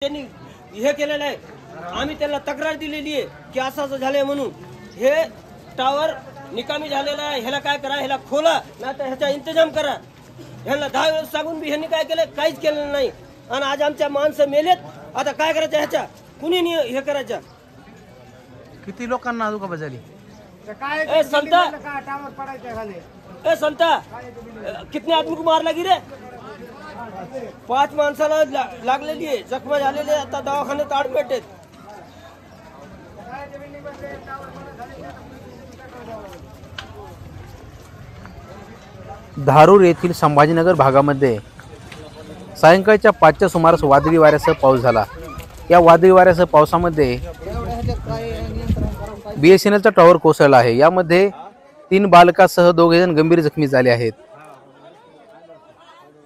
त्यांनी हे केलेलं आहे। आम्ही त्याला तक्रार दिलेली आहे की असं झालंय म्हणून। हे टावर निकामी झालेला आहे, ह्याला काय करा, ह्याला खोला नाही तर ह्याचा इंतजाम करा। ह्याला 10 वेळेस सांगून बी ह्यांनी काय केलं, काहीच केलेलं नाही। आणि आज आमच्या माणसं मेलेत, आता काय करायचं ह्याच्या, कुणी नाही हे करायचं। किती लोकांना अजून बजाली ए संता, ए संता, कितने आदमी को मार लगी रे? 5 माणसाला लागलेली आहे, जखमा झालेले, आता दवाखान्यात ऍडमिट आहेत। धारूर येथील संभाजीनगर भागामध्ये सायंकाळच्या 5च्या सुमारास वादळी वाऱ्यासह पाऊस झाला। या वादळी वाऱ्यासह पावसामध्ये BSNLचा टॉवर कोसळला आहे। यामध्ये 3 बालकासह 2 जण गंभीर जखमी झाले आहेत।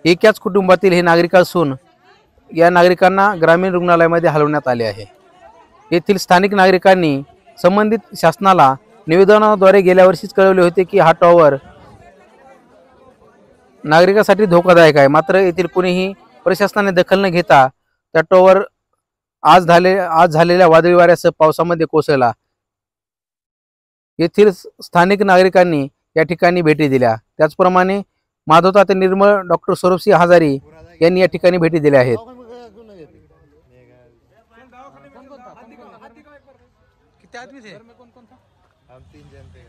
एकाच कुटुंबातील हे नागरिक असून या नागरिकांना ग्रामीण रुग्णालयामध्ये हलवण्यात आले आहे। येथील स्थानिक नागरिकांनी संबंधित शासनाला निवेदनाद्वारे गेल्या वर्षीच कळवले होते की हा टॉवर नागरिकांसाठी धोकादायक आहे, मात्र येथील कुणीही प्रशासनाने दखल न घेता त्या टॉवर आज झालेल्या वादळी वाऱ्यासह पावसामध्ये कोसळला। येथील स्थानिक नागरिकांनी या ठिकाणी भेटी दिल्या। त्याचप्रमाणे माधवताते निर्मळ, डॉक्टर स्वरूपसिंह हजारी यांनी या ठिकाणी भेटी दिल्या आहेत। किती आदमी थे? हम 3 जन थे।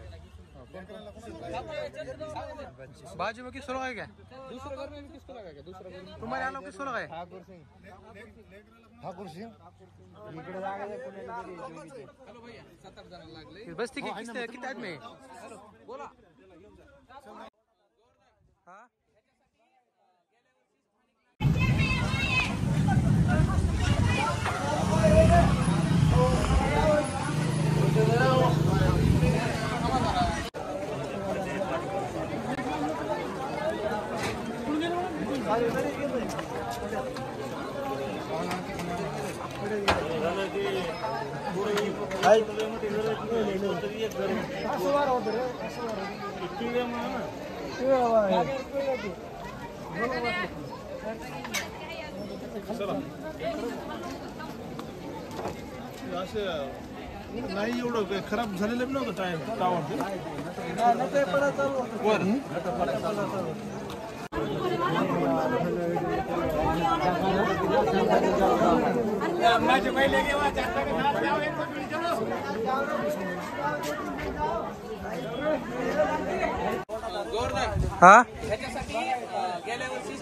बाजू में किसको लगा क्या? दूसरे घर में भी किसको लगा क्या? दूसरे घर में तुम्हारे आलो किसको लगा है? ठाकुर सिंह इकडे जागा आहे पुण्याला गेली। हेलो भैया 70 जण लागले बस। ठीक आहे, किती आदमी आहे? हेलो बोला। हां नाही एवढं खराब झालेलं नव्हतं टायर टावर हा ह्याच्यासाठी गेल्या वर्षी